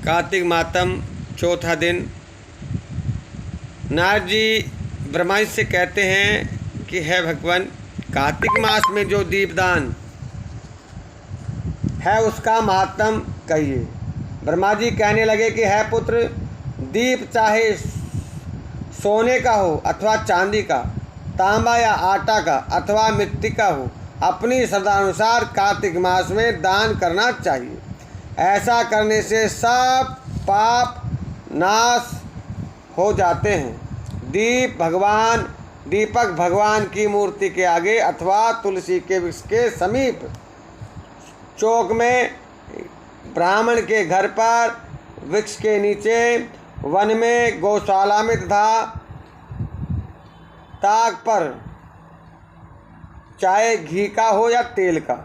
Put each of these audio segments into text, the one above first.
कार्तिक मातम चौथा दिन। नारद जी ब्रह्मा जी से कहते हैं कि है भगवान, कार्तिक मास में जो दीपदान है उसका महात्म कहिए। ब्रह्मा जी कहने लगे कि है पुत्र, दीप चाहे सोने का हो अथवा चांदी का, तांबा या आटा का अथवा मिट्टी का हो, अपनी श्रद्धानुसार कार्तिक मास में दान करना चाहिए। ऐसा करने से सब पाप नाश हो जाते हैं। दीपक भगवान की मूर्ति के आगे अथवा तुलसी के वृक्ष के समीप, चौक में, ब्राह्मण के घर पर, वृक्ष के नीचे, वन में, गौशाला में तथा ताक पर, चाहे घी का हो या तेल का,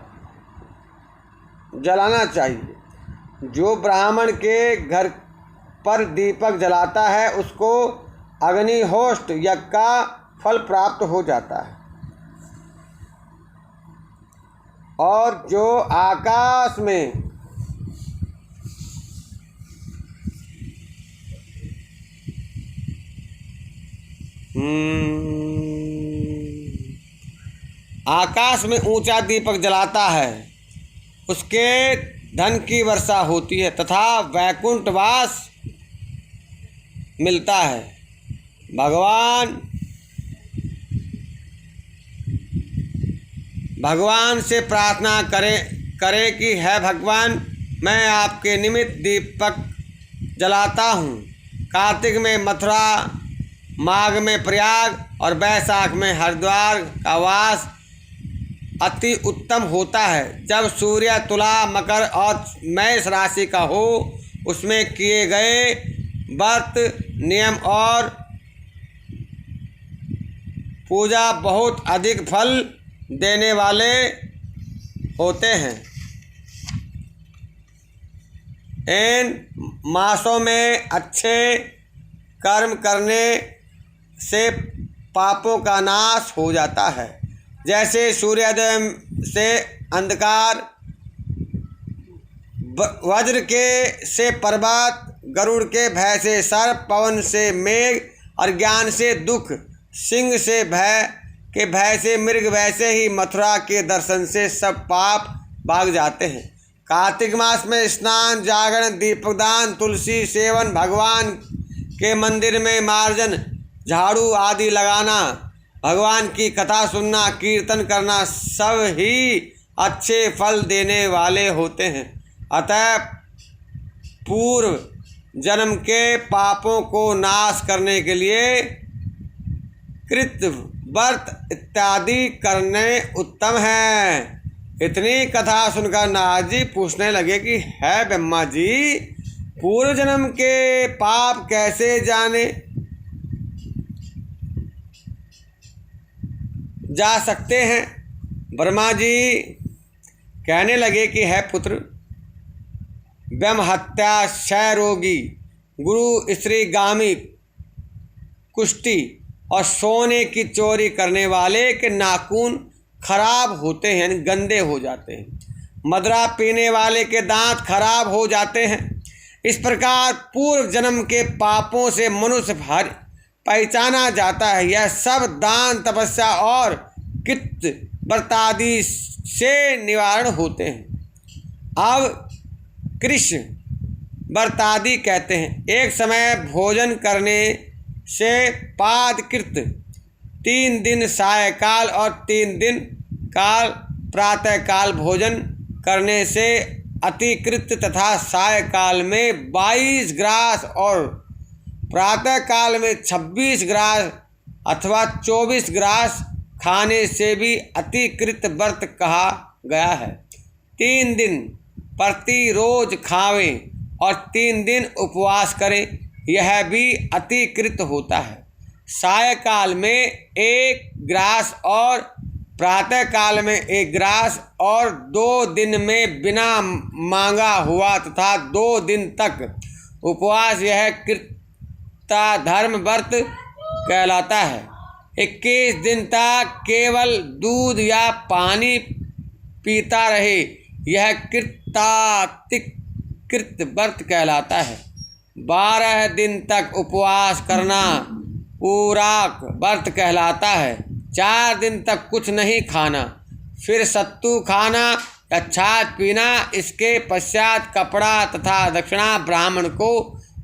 जलाना चाहिए। जो ब्राह्मण के घर पर दीपक जलाता है उसको अग्निहोत्र यज्ञ का फल प्राप्त हो जाता है। और जो आकाश में ऊंचा दीपक जलाता है उसके धन की वर्षा होती है तथा वैकुंठवास मिलता है। भगवान से प्रार्थना करे कि है भगवान, मैं आपके निमित्त दीपक जलाता हूँ। कार्तिक में मथुरा, माघ में प्रयाग और बैसाख में हरिद्वार का वास अति उत्तम होता है। जब सूर्य तुला, मकर और मेष राशि का हो, उसमें किए गए व्रत, नियम और पूजा बहुत अधिक फल देने वाले होते हैं। इन मासों में अच्छे कर्म करने से पापों का नाश हो जाता है। जैसे सूर्योदय से अंधकार, वज्र के से पर्वत, गरुड़ के भय से सर्प, पवन से मेघ और ज्ञान से दुख, सिंह से भय से मृग, वैसे ही मथुरा के दर्शन से सब पाप भाग जाते हैं। कार्तिक मास में स्नान, जागरण, दीपदान, तुलसी सेवन, भगवान के मंदिर में मार्जन, झाड़ू आदि लगाना, भगवान की कथा सुनना, कीर्तन करना सब ही अच्छे फल देने वाले होते हैं। अतः पूर्व जन्म के पापों को नाश करने के लिए कृत व्रत इत्यादि करने उत्तम है। इतनी कथा सुनकर नारद जी पूछने लगे कि है ब्रह्मा जी, पूर्व जन्म के पाप कैसे जाने जा सकते हैं। ब्रह्मा जी कहने लगे कि है पुत्र, ब्रह्म हत्या, क्षय रोगी, गुरु स्त्रीगामी, कुष्ठी और सोने की चोरी करने वाले के नाखून खराब होते हैं, यानी गंदे हो जाते हैं। मदरा पीने वाले के दांत खराब हो जाते हैं। इस प्रकार पूर्व जन्म के पापों से मनुष्य पहचाना जाता है। यह सब दान, तपस्या और कृत व्रतादि से निवारण होते हैं। अब कृष्ण व्रतादि कहते हैं। एक समय भोजन करने से पादकृत, 3 दिन सायकाल और 3 दिन काल प्रातःकाल भोजन करने से अतिकृत तथा सायकाल में 22 ग्रास और प्रातःकाल में 26 ग्रास अथवा 24 ग्रास खाने से भी अतिकृत व्रत कहा गया है। 3 दिन प्रति रोज खावें और 3 दिन उपवास करें, यह भी अतिकृत होता है। सायकाल में 1 ग्रास और प्रातःकाल में 1 ग्रास और 2 दिन में बिना मांगा हुआ तथा 2 दिन तक उपवास, यह कृता धर्म व्रत कहलाता है। 21 दिन तक केवल दूध या पानी पीता रहे, यह कृतातिकृत कृत व्रत कहलाता है। 12 दिन तक उपवास करना पूराक व्रत कहलाता है। 4 दिन तक कुछ नहीं खाना, फिर सत्तू खाना या छाछ पीना, इसके पश्चात कपड़ा तथा दक्षिणा ब्राह्मण को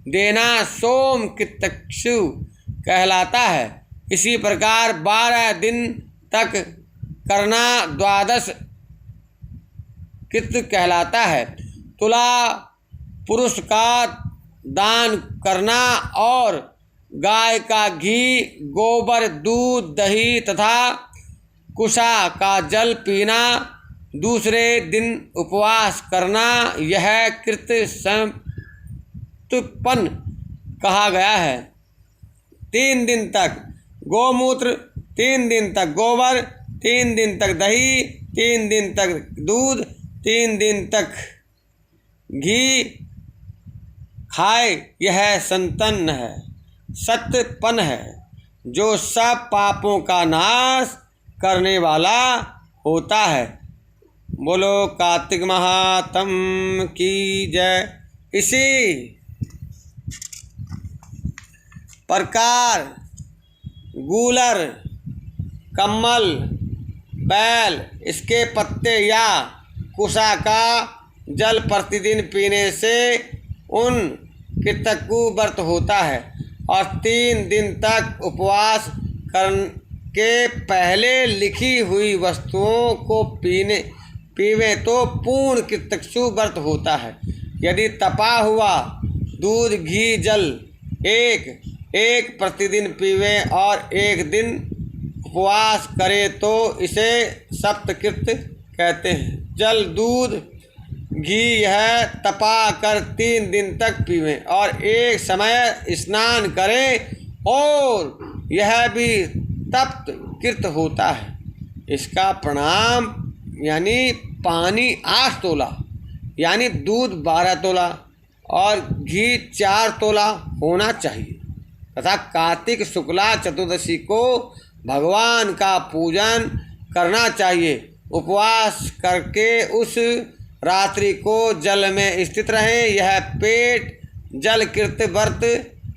देना सोम कृतक्षु कहलाता है। इसी प्रकार 12 दिन तक करना द्वादश कृत कहलाता है। तुला पुरुष का दान करना और गाय का घी, गोबर, दूध, दही तथा कुशा का जल पीना, दूसरे दिन उपवास करना, यह कृत संतुपन कहा गया है। 3 दिन तक गोमूत्र, 3 दिन तक गोबर, 3 दिन तक दही, 3 दिन तक दूध, 3 दिन तक घी खाए, यह संतन है, सत्यपन है, जो सब पापों का नाश करने वाला होता है। बोलो कार्तिक महात्म की जय। इसी प्रकार गूलर, कमल, बैल, इसके पत्ते या कुशा का जल प्रतिदिन पीने से उन कृतज्ञ व्रत होता है। और 3 दिन तक उपवास करके पहले लिखी हुई वस्तुओं को पीवे तो पूर्ण कृतज्ञ व्रत होता है। यदि तपा हुआ दूध, घी, जल एक प्रतिदिन पीवे और 1 दिन उपवास करे तो इसे सप्तकृत कहते हैं। जल, दूध, घी यह तपा कर 3 दिन तक पीवे और एक समय स्नान करें और यह भी तप्त कृत होता है। इसका प्रणाम यानी पानी 8 तोला यानी दूध 12 तोला और घी 4 तोला होना चाहिए तथा कार्तिक शुक्ला चतुर्दशी को भगवान का पूजन करना चाहिए। उपवास करके उस रात्रि को जल में स्थित रहे, यह पेट जलकृत व्रत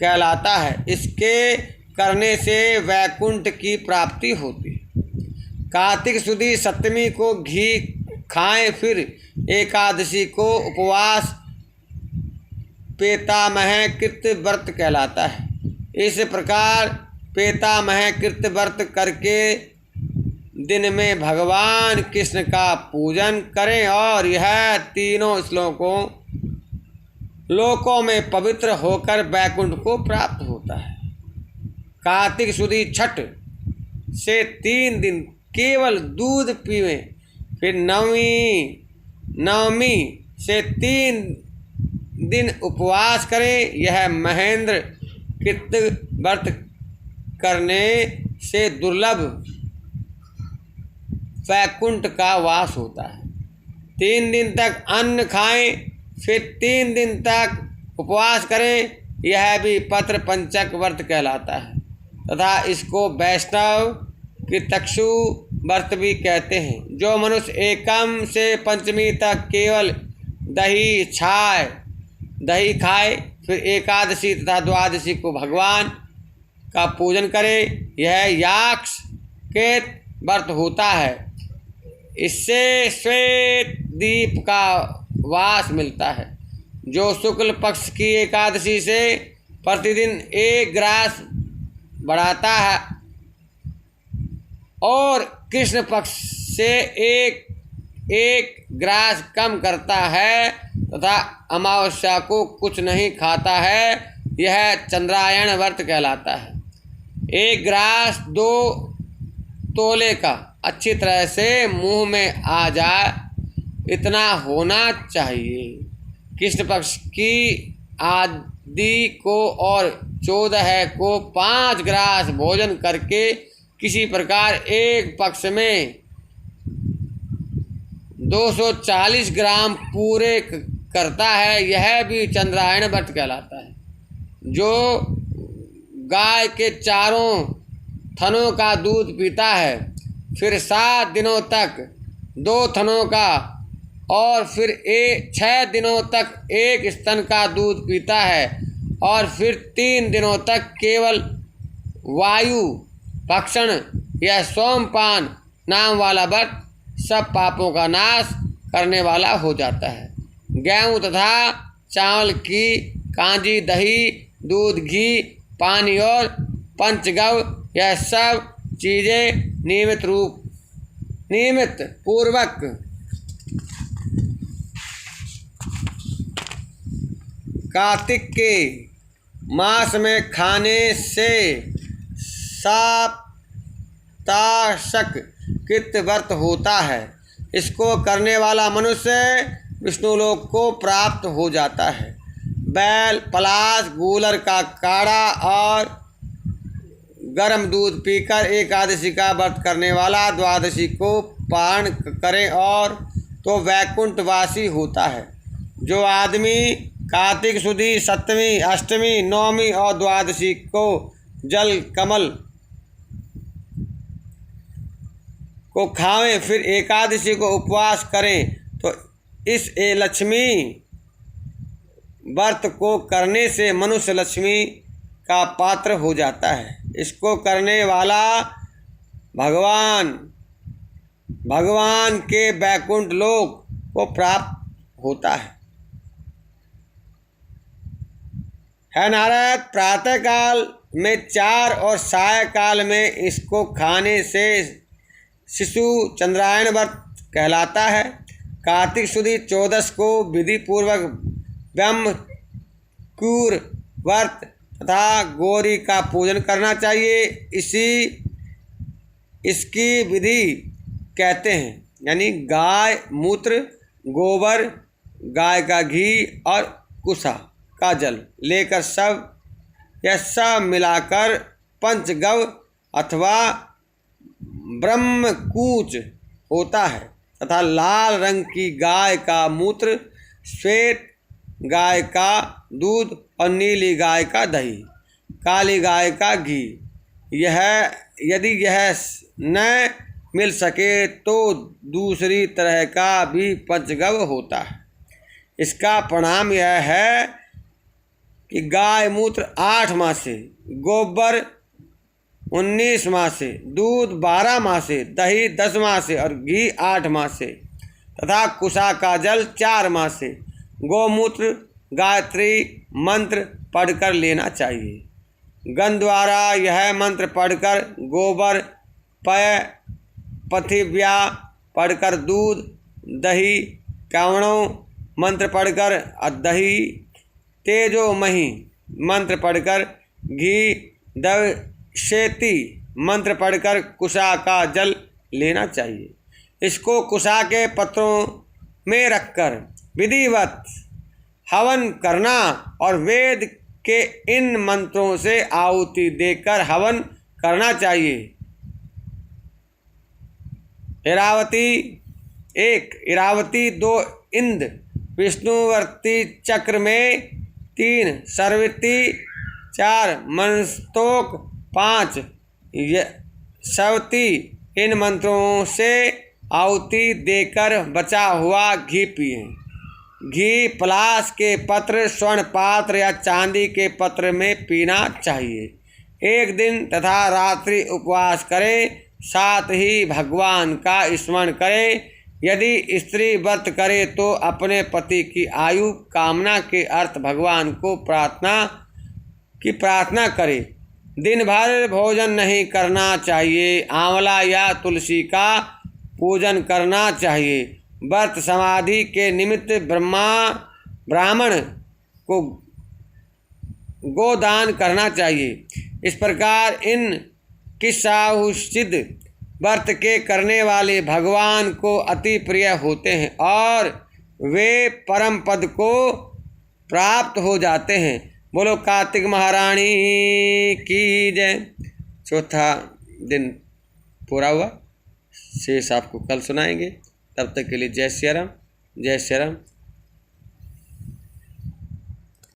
कहलाता है। इसके करने से वैकुंठ की प्राप्ति होती है। कार्तिक शुद्ध सप्तमी को घी खाएं, फिर एकादशी को उपवास पेतामह कृत व्रत कहलाता है। इस प्रकार पेतामह कृत व्रत करके दिन में भगवान कृष्ण का पूजन करें और यह तीनों लोकों में पवित्र होकर वैकुंठ को प्राप्त होता है। कार्तिक शुद्ध छठ से 3 दिन केवल दूध पीवें, फिर नवमी से 3 दिन उपवास करें। यह महेंद्र कृत व्रत करने से दुर्लभ वैकुंठ का वास होता है। 3 दिन तक अन्न खाएं, फिर 3 दिन तक उपवास करें। यह भी पत्र पंचक व्रत कहलाता है तथा इसको वैष्णव कृतक्षु व्रत भी कहते हैं। जो मनुष्य एकम से पंचमी तक केवल दही खाए, फिर एकादशी तथा द्वादशी को भगवान का पूजन करे, यह याक्ष के व्रत होता है। इससे श्वेत दीप का वास मिलता है। जो शुक्ल पक्ष की एकादशी से प्रतिदिन 1 ग्रास बढ़ाता है और कृष्ण पक्ष से एक ग्रास कम करता है तथा अमावस्या को कुछ नहीं खाता है, यह चंद्रायण व्रत कहलाता है। 1 ग्रास 2 तोले का अच्छी तरह से मुंह में आ जाए, इतना होना चाहिए। कृष्ण पक्ष की आदि को और 14 को 5 ग्रास भोजन करके किसी प्रकार एक पक्ष में 240 ग्राम पूरे करता है, यह भी चंद्रायण व्रत कहलाता है। जो गाय के चारों थनों का दूध पीता है, फिर 7 दिनों तक 2 थनों का और फिर 6 दिनों तक एक स्तन का दूध पीता है और फिर 3 दिनों तक केवल वायु भक्षण या सोमपान नाम वाला व्रत सब पापों का नाश करने वाला हो जाता है। गेहूँ तथा चावल की कांजी, दही, दूध, घी, पानी और पंचगव्य यह सब चीज़ें नियमित पूर्वक कार्तिक के मास में खाने से साप्ताहिक कृत व्रत होता है। इसको करने वाला मनुष्य विष्णुलोक को प्राप्त हो जाता है। बैल, पलाश, गूलर का काढ़ा और गर्म दूध पीकर एकादशी का व्रत करने वाला द्वादशी को पारण करे और तो वैकुंठवासी होता है। जो आदमी कार्तिक शुद्धि, सप्तमी, अष्टमी, नवमी और द्वादशी को जल कमल को खावें, फिर एकादशी को उपवास करें, तो इस लक्ष्मी व्रत को करने से मनुष्य लक्ष्मी का पात्र हो जाता है। इसको करने वाला भगवान के वैकुंठ लोक को प्राप्त होता है। नारद, प्रातः काल में 4 और सायकाल में इसको खाने से शिशु चंद्रायण व्रत कहलाता है। कार्तिक शुद्धि 14 को विधि पूर्वक ब्रह्मक्यूर व्रत तथा गौरी का पूजन करना चाहिए। इसकी विधि कहते हैं, यानी गाय मूत्र, गोबर, गाय का घी और कुसा का जल लेकर सब मिलाकर पंचगव्य अथवा ब्रह्मकूच होता है तथा लाल रंग की गाय का मूत्र, श्वेत गाय का दूध और नीली गाय का दही, काली गाय का घी। यदि यह न मिल सके तो दूसरी तरह का भी पंचगव्य होता है। इसका परिणाम यह है कि गाय मूत्र 8 माह से, गोबर 19 माह से, दूध 12 माह से, दही 10 माह से और घी 8 माह से तथा कुशा का जल 4 माह से गोमूत्र गायत्री मंत्र पढ़कर लेना चाहिए। गण द्वारा यह मंत्र पढ़कर, गोबर पय पथिव्या पढ़कर, दूध दही कावणों मंत्र पढ़कर, दही तेजोमही मंत्र पढ़कर, घी दवशेती मंत्र पढ़कर कुशा का जल लेना चाहिए। इसको कुशा के पत्रों में रखकर विधिवत हवन करना और वेद के इन मंत्रों से आहुति देकर हवन करना चाहिए। इरावती 1, इरावती 2, इंद्र विष्णुवर्ती चक्र में 3, सरवती 4, मनस्तोक 5, सवती। इन मंत्रों से आहुति देकर बचा हुआ घी पिए। घी पलाश के पत्र, स्वर्ण पात्र या चांदी के पत्र में पीना चाहिए। एक दिन तथा रात्रि उपवास करें, साथ ही भगवान का स्मरण करें। यदि स्त्री व्रत करे तो अपने पति की आयु कामना के अर्थ भगवान को प्रार्थना करे। दिन भर भोजन नहीं करना चाहिए। आंवला या तुलसी का पूजन करना चाहिए। व्रत समाधि के निमित्त ब्राह्मण को गोदान करना चाहिए। इस प्रकार इन किस्साहुसिद्ध व्रत के करने वाले भगवान को अति प्रिय होते हैं और वे परम पद को प्राप्त हो जाते हैं। बोलो कार्तिक महारानी की जय। चौथा दिन पूरा हुआ, शेष आपको कल सुनाएंगे। तब तक के लिए जय श्री राम, जय श्री राम।